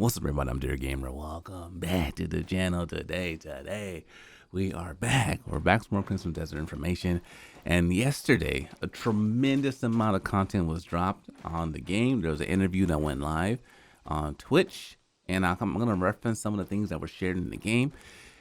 What's up, everybody? I'm Dear Gamer. Welcome back to the channel today. We are back. We're back with more Crimson Desert information. And yesterday, a tremendous amount of content was dropped on the game. There was an interview that went live on Twitch. And I'm going to reference some of the things that were shared in the game.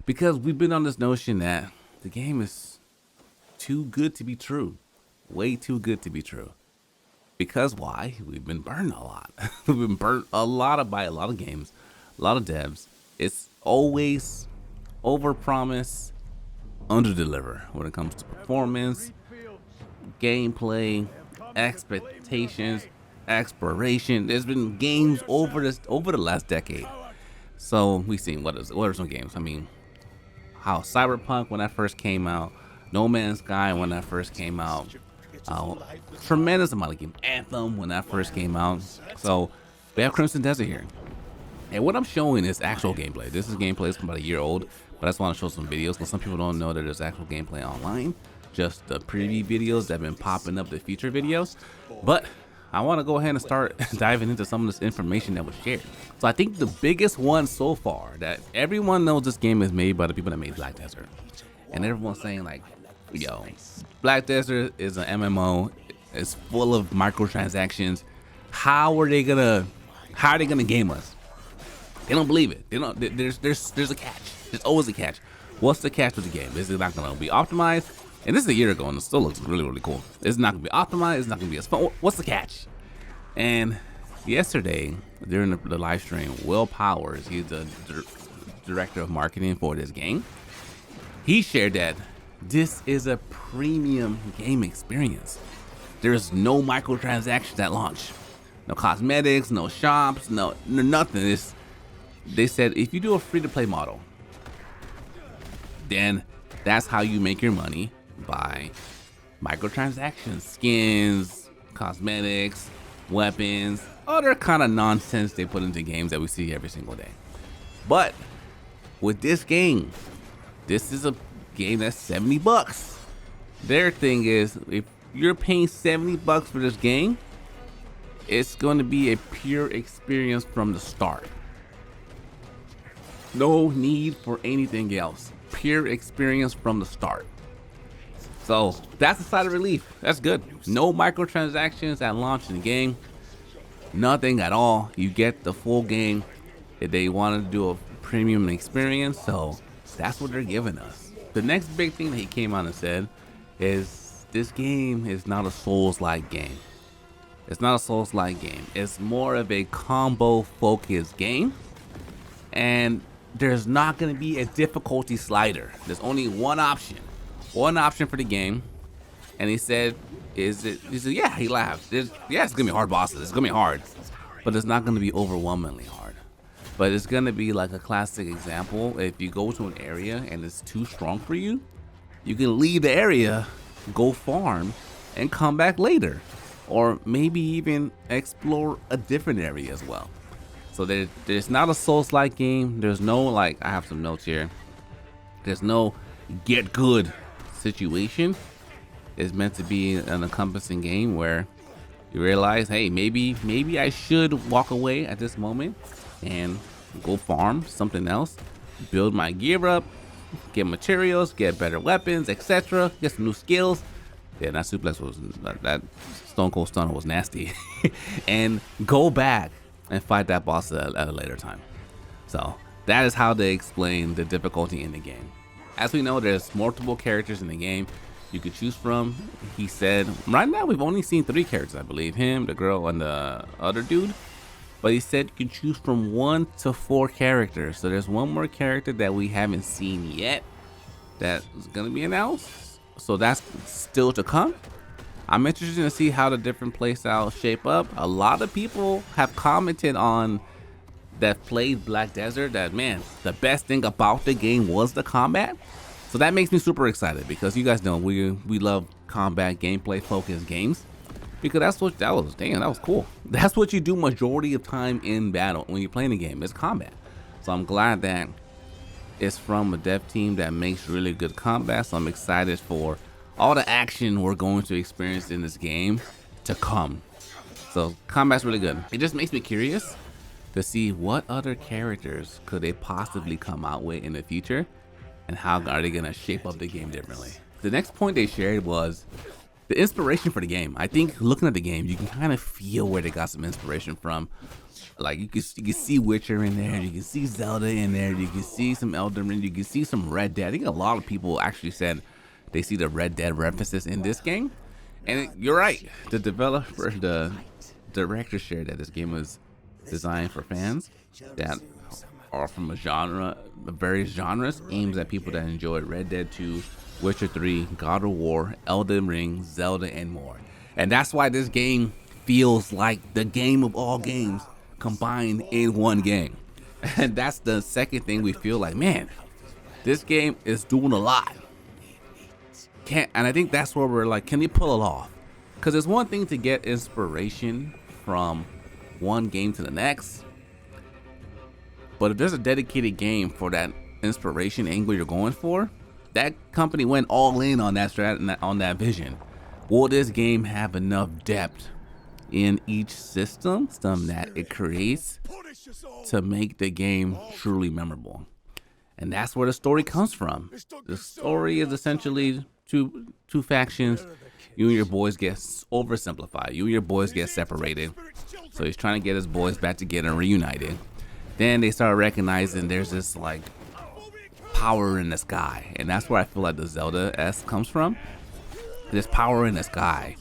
Because we've been on this notion that the game is too good to be true. Way too good to be true. Because why? We've been burned a lot. We've been burnt by a lot of games, a lot of devs. It's always overpromise, underdeliver when it comes to performance, gameplay, expectations, exploration. There's been games over the last decade. So we've seen what are some games? I mean, how Cyberpunk when that first came out, No Man's Sky when that first came out. Tremendous amount of game. Anthem when that first came out. So we have Crimson Desert here, and what I'm showing is actual gameplay. This is gameplay. It's about a year old, but I just want to show some videos because some people don't know that there's actual gameplay online. Just the preview videos that have been popping up, the feature videos. But I want to go ahead and start diving into some of this information that was shared. So I think the biggest one so far that everyone knows this game is made by the people that made Black Desert, and everyone's saying like, yo, Black Desert is an MMO. It's full of microtransactions. How are they gonna game us? They don't believe it. They don't. There's a catch. There's always a catch. What's the catch with the game? Is it not gonna be optimized? And this is a year ago, and it still looks really cool. It's not gonna be optimized. It's not gonna be as fun. What's the catch? And yesterday during the live stream, Will Powers, he's the director of marketing for this game. He shared that this is a premium game experience. There's no microtransactions at launch. No cosmetics, no shops, no nothing. They said if you do a free-to-play model, then that's how you make your money by microtransactions, skins, cosmetics, weapons, other kind of nonsense they put into games that we see every single day. But with this game, this is a game that's $70. Their thing is, if you're paying $70 for this game, it's going to be a pure experience from the start. No need for anything else. Pure experience from the start. So that's a sigh of relief. That's good. No microtransactions at launch in the game. Nothing at all. You get the full game. If they wanted to do a premium experience, so that's what they're giving us. The next big thing that he came on and said is this game is not a Souls-like game. It's not a Souls-like game. It's more of a combo-focused game, and there's not going to be a difficulty slider. There's only one option for the game, and he said, he said, yeah, he laughed. Yeah, it's gonna be hard bosses. It's gonna be hard, but it's not gonna be overwhelmingly hard. But it's gonna be like a classic example. If you go to an area and it's too strong for you, you can leave the area, go farm, and come back later. Or maybe even explore a different area as well. So there's not a Souls-like game. There's no, like, I have some notes here. There's no get good situation. It's meant to be an encompassing game where you realize, hey, maybe I should walk away at this moment and go farm something else, build my gear up, get materials, get better weapons, etc., get some new skills. Yeah, that suplex was, that Stone Cold Stunner was nasty. And go back and fight that boss at a later time. So that is how they explain the difficulty in the game. As we know, there's multiple characters in the game you could choose from. He said right now we've only seen 3 characters, I believe. Him, the girl, and the other dude. But he said you can choose from 1 to 4 characters. So there's one more character that we haven't seen yet that is going to be announced. So that's still to come. I'm interested to see how the different playstyles shape up. A lot of people have commented on that played Black Desert that, man, the best thing about the game was the combat. So that makes me super excited because you guys know we love combat gameplay focused games. Because that was cool. That's what you do majority of time in battle when you're playing a game, is combat. So I'm glad that it's from a dev team that makes really good combat. So I'm excited for all the action we're going to experience in this game to come. So combat's really good. It just makes me curious to see what other characters could they possibly come out with in the future, and how are they gonna shape up the game differently. The next point they shared was the inspiration for the game. I think looking at the game, you can kind of feel where they got some inspiration from. Like you can see Witcher in there, you can see Zelda in there, you can see some Elden Ring, you can see some Red Dead. I think a lot of people actually said they see the Red Dead references in this game, and you're right. The developer, the director shared that this game was designed for fans that are from various genres, aims at people that enjoyed Red Dead 2, Witcher 3, God of War, Elden Ring, Zelda, and more. And that's why this game feels like the game of all games combined in one game. And that's the second thing we feel like, man, this game is doing a lot. And I think that's where we're like, can you pull it off? Because it's one thing to get inspiration from one game to the next, but if there's a dedicated game for that inspiration angle you're going for, that company went all in on that on that vision. Will this game have enough depth in each system that it creates to make the game truly memorable? And that's where the story comes from. The story is essentially two factions. You and your boys get oversimplified. You and your boys get separated. So he's trying to get his boys back together and reunited. Then they start recognizing there's this like power in the sky, and that's where I feel like the Zelda-esque comes from. There's power in the sky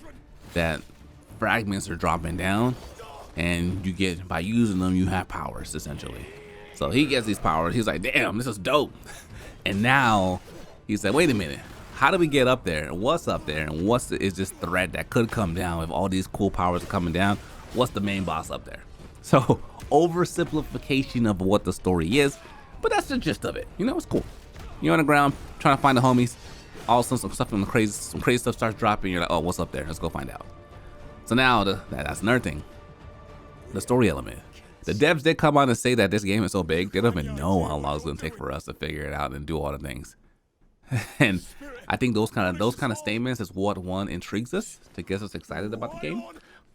that fragments are dropping down, and you get, by using them, you have powers essentially. So he gets these powers. He's like, damn, this is dope. And now he's like, wait a minute, how do we get up there? And what's up there? And is this threat that could come down if all these cool powers are coming down? What's the main boss up there? So oversimplification of what the story is, but that's the gist of it. You know, it's cool. You're on the ground trying to find the homies. All of a sudden, some crazy stuff starts dropping. You're like, oh, what's up there? Let's go find out. So now that's another thing. The story element. The devs did come on and say that this game is so big, they don't even know how long it's gonna take for us to figure it out and do all the things. And I think those kind of statements is what intrigues us to get us excited about the game,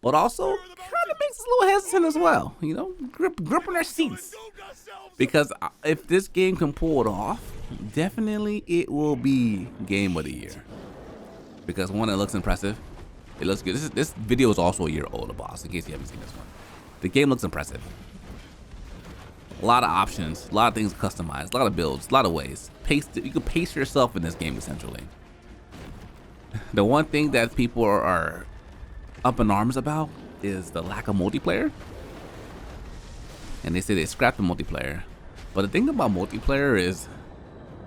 but also kind of makes us a little hesitant as well. You know, gripping our seats, because if this game can pull it off, definitely it will be game of the year. Because one, it looks impressive. It looks good. This video is also a year old, boss. In case you haven't seen this one, the game looks impressive. A lot of options, a lot of things customized, a lot of builds, a lot of ways. You can pace yourself in this game essentially. The one thing that people are up in arms about is the lack of multiplayer, and they say they scrapped the multiplayer. But the thing about multiplayer is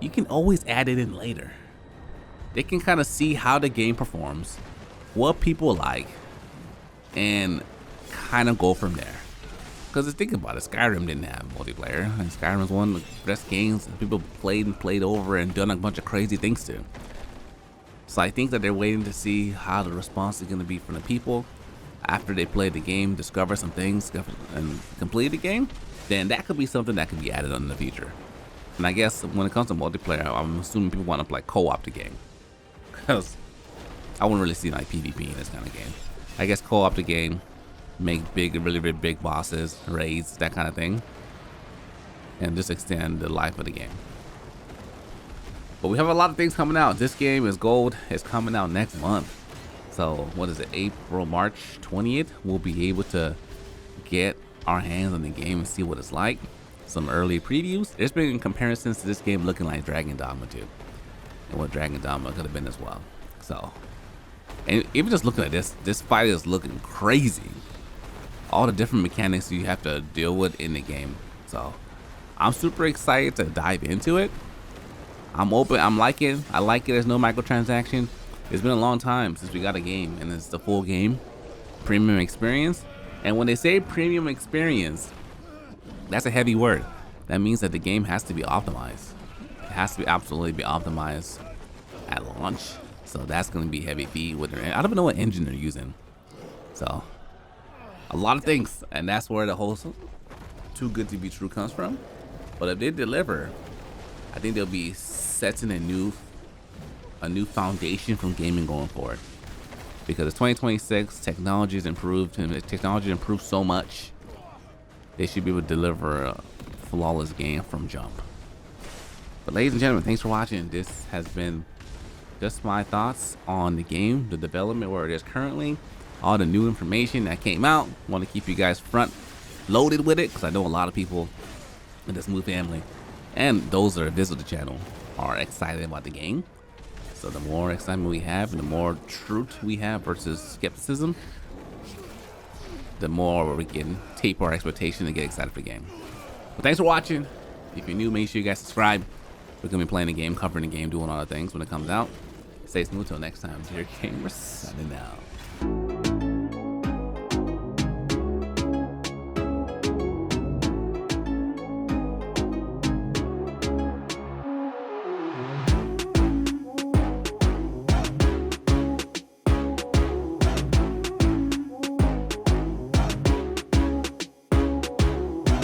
you can always add it in later. They can kind of see how the game performs, what people like, and kind of go from there. Because think about it, Skyrim didn't have multiplayer, and Skyrim was one of the best games that people played over and done a bunch of crazy things to. So I think that they're waiting to see how the response is going to be from the people after they play the game, discover some things, and complete the game. Then that could be something that could be added on in the future. And I guess when it comes to multiplayer, I'm assuming people want to play co-op the game, because I wouldn't really see like PvP in this kind of game. I guess co-op the game, make really big bosses, raids, that kind of thing, and just extend the life of the game. But we have a lot of things coming out. This game is gold. It's coming out next month. So what is it, March 20th? We'll be able to get our hands on the game and see what it's like. Some early previews. There's been comparisons to this game looking like Dragon Dogma 2, and what Dragon Dogma could have been as well. So, and even just looking at this fight is looking crazy. All the different mechanics you have to deal with in the game. So I'm super excited to dive into it. I'm open. I like it. There's no microtransaction. It's been a long time since we got a game, and it's the full game, premium experience. And when they say premium experience, that's a heavy word. That means that the game has to be optimized. It has to be absolutely be optimized at launch. So that's going to be heavy feed with their. I don't even know what engine they're using. So a lot of things, and that's where the whole too good to be true comes from. But if they deliver, I think they'll be setting a new foundation from gaming going forward. Because it's 2026, technology's improved, and technology improved so much they should be able to deliver a flawless game from jump. But ladies and gentlemen, thanks for watching. This has been just my thoughts on the game, the development where it is currently, all the new information that came out. Want to keep you guys front loaded with it because I know a lot of people in this Smooth family and those that are visit the channel are excited about the game. So the more excitement we have and the more truth we have versus skepticism, the more we can taper our expectation and get excited for the game. But thanks for watching. If you're new, make sure you guys subscribe. We're gonna be playing the game, covering the game, doing all the things when it comes out. Stay smooth till next time. Dear gamers, signing out.